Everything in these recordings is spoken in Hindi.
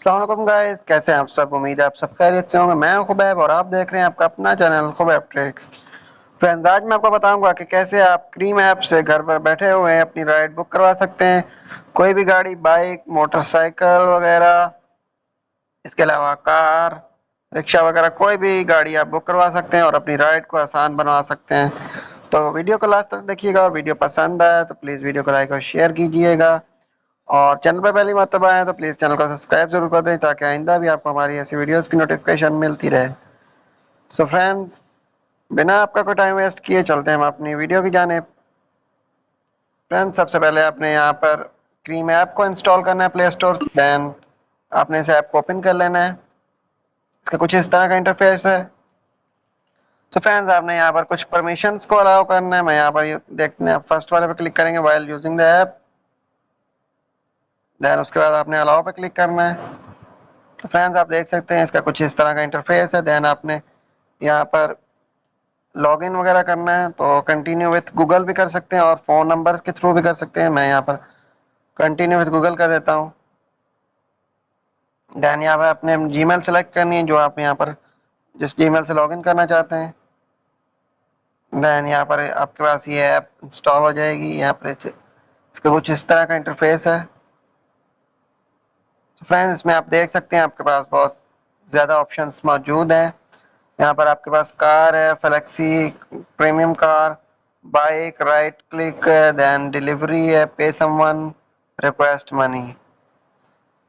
अस्सलाम वालेकुम गाइस, कैसे हैं आप सब। उम्मीद है आप सब खैरियत से होंगे। मैं हूं खुबैब और आप देख रहे हैं आपका अपना चैनल खुबैब ट्रिक्स। फ्रेंड्स, आज मैं आपको बताऊंगा कि कैसे आप क्रीम ऐप से घर पर बैठे हुए अपनी राइड बुक करवा सकते हैं। कोई भी गाड़ी, बाइक, मोटरसाइकिल वगैरह, इसके अलावा कार, रिक्शा वगैरह, कोई भी गाड़ी आप बुक करवा सकते हैं और अपनी राइड को आसान बनवा सकते हैं। तो वीडियो को लास्ट तक देखिएगा और वीडियो पसंद आए तो प्लीज़ वीडियो को लाइक और शेयर कीजिएगा। और चैनल पर पहली मर्तबा आए तो प्लीज़ चैनल को सब्सक्राइब जरूर कर दें ताकि आइंदा भी आपको हमारी ऐसी वीडियोस की नोटिफिकेशन मिलती रहे। सो फ्रेंड्स, बिना आपका कोई टाइम वेस्ट किए चलते हैं हम अपनी वीडियो की जानिब। फ्रेंड्स, सबसे पहले आपने यहाँ पर क्रीम ऐप को इंस्टॉल करना है प्ले स्टोर से। देन आपने इस ऐप को ओपन कर लेना है। इसका कुछ इस तरह का इंटरफेस है। तो फ्रेंड्स, आपने यहाँ पर कुछ परमिशंस को अलाउ करना है। मैं यहाँ पर देखते हैं, फर्स्ट वाले पर क्लिक करेंगे, while using the app. Then उसके बाद आपने अलाउ पे क्लिक करना है। तो फ्रेंड्स, आप देख सकते हैं इसका कुछ इस तरह का इंटरफेस है। देन आपने यहाँ पर लॉगिन वगैरह करना है तो कंटिन्यू विथ गूगल भी कर सकते हैं और फ़ोन नंबर के थ्रू भी कर सकते हैं। मैं यहाँ पर कंटिन्यू विथ गूगल कर देता हूँ। देन यहाँ पर अपने जीमेल सेलेक्ट करनी है जो आप यहाँ पर जिस जीमेल से लॉगिन करना चाहते हैं। देन यहाँ पर आपके पास ये ऐप इंस्टॉल हो जाएगी। यहाँ पर इसका कुछ इस तरह का इंटरफेस है। तो फ्रेंड्स, इसमें आप देख सकते हैं आपके पास बहुत ज़्यादा ऑप्शंस मौजूद हैं। यहाँ पर आपके पास कार है, flexi, premium car, bike, right click, then delivery है, पे समवन, रिक्वेस्ट मनी।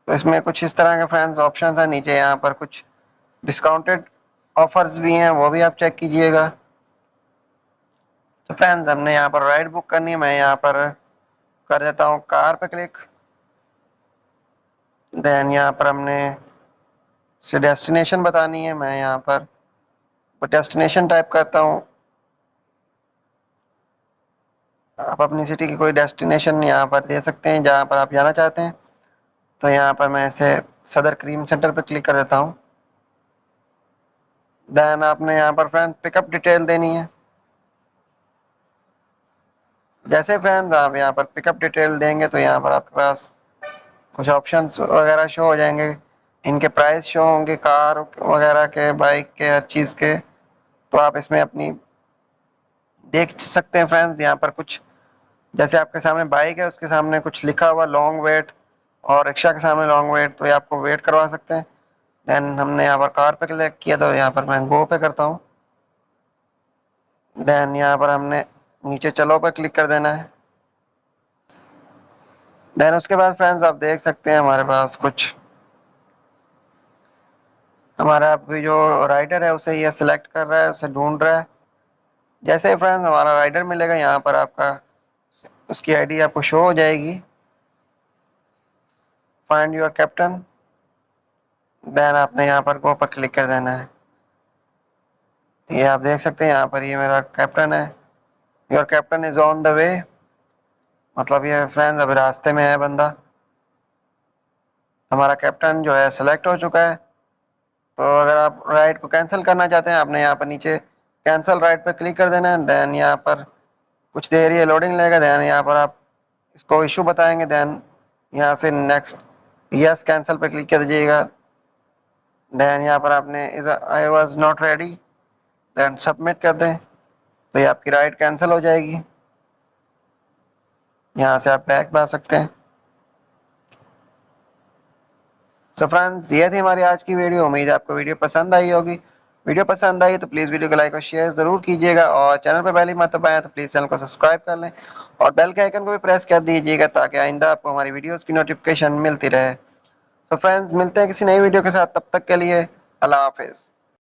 तो इसमें कुछ इस तरह के फ्रेंड्स ऑप्शंस हैं। नीचे यहाँ पर कुछ डिस्काउंटेड ऑफर्स भी हैं, वो भी आप चेक कीजिएगा। तो फ्रेंड्स, हमने यहाँ पर राइड बुक करनी है। मैं यहाँ पर कर देता हूँ कार पे क्लिक। देन यहाँ पर हमने से डेस्टिनेशन बतानी है। मैं यहाँ पर डेस्टिनेशन टाइप करता हूँ। आप अपनी सिटी की कोई डेस्टिनेशन यहाँ पर दे सकते हैं जहाँ पर आप जाना चाहते हैं। तो यहाँ पर मैं इसे सदर क्रीम सेंटर पर क्लिक कर देता हूँ। देन आपने यहाँ पर फ्रेंड पिकअप डिटेल देनी है। जैसे फ्रेंड्स आप यहाँ पर पिकअप डिटेल देंगे तो यहाँ पर आपके पास कुछ ऑप्शंस वगैरह शो हो जाएंगे। इनके प्राइस शो होंगे, कार वगैरह के, बाइक के, हर चीज़ के। तो आप इसमें अपनी देख सकते हैं फ्रेंड्स। यहाँ पर कुछ जैसे आपके सामने बाइक है, उसके सामने कुछ लिखा हुआ लॉन्ग वेट, और रिक्शा के सामने लॉन्ग वेट, तो ये आपको वेट करवा सकते हैं। देन हमने यहाँ पर कार पे क्लिक किया तो यहाँ पर मैं गो पे करता हूँ। देन यहाँ पर हमने नीचे चलो पर क्लिक कर देना है। देन उसके बाद फ्रेंड्स आप देख सकते हैं हमारे पास कुछ हमारा अभी जो राइडर है उसे ये सिलेक्ट कर रहा है, उसे ढूंढ रहा है। जैसे ही फ्रेंड्स हमारा राइडर मिलेगा, यहाँ पर आपका उसकी आईडी आपको शो हो जाएगी, फाइंड योर कैप्टन। देन आपने यहाँ पर गो पर क्लिक कर देना है। ये आप देख सकते हैं यहाँ पर ये मेरा कैप्टन है। Your captain is on the way, मतलब ये फ्रेंड्स अभी रास्ते में है बंदा। हमारा कैप्टन जो है सिलेक्ट हो चुका है। तो अगर आप राइड को कैंसिल करना चाहते हैं, आपने यहाँ पर नीचे कैंसिल राइड पे क्लिक कर देना है। देन यहाँ पर कुछ देर ये लोडिंग लेगा। देन यहाँ पर आप इसको इशू बताएंगे। देन यहाँ से नेक्स्ट यस कैंसिल पे क्लिक कर दीजिएगा। देन यहाँ पर आपने is I was not ready, then submit कर दें तो ये आपकी राइड कैंसिल हो जाएगी। यहाँ से आप बैक आ सकते हैं। सो फ्रेंड्स, ये थी हमारी आज की वीडियो। उम्मीद है आपको वीडियो पसंद आई होगी। वीडियो पसंद आई तो प्लीज़ वीडियो को लाइक और शेयर ज़रूर कीजिएगा और चैनल पर पहली मर्तबा आए तो प्लीज़ चैनल को सब्सक्राइब कर लें और बेल के आइकन को भी प्रेस कर दीजिएगा ताकि आइंदा आपको हमारी वीडियोज़ की नोटिफिकेशन मिलती रहे। सो फ्रेंड्स, मिलते हैं किसी नई वीडियो के साथ। तब तक के लिए अल्लाह हाफिज़।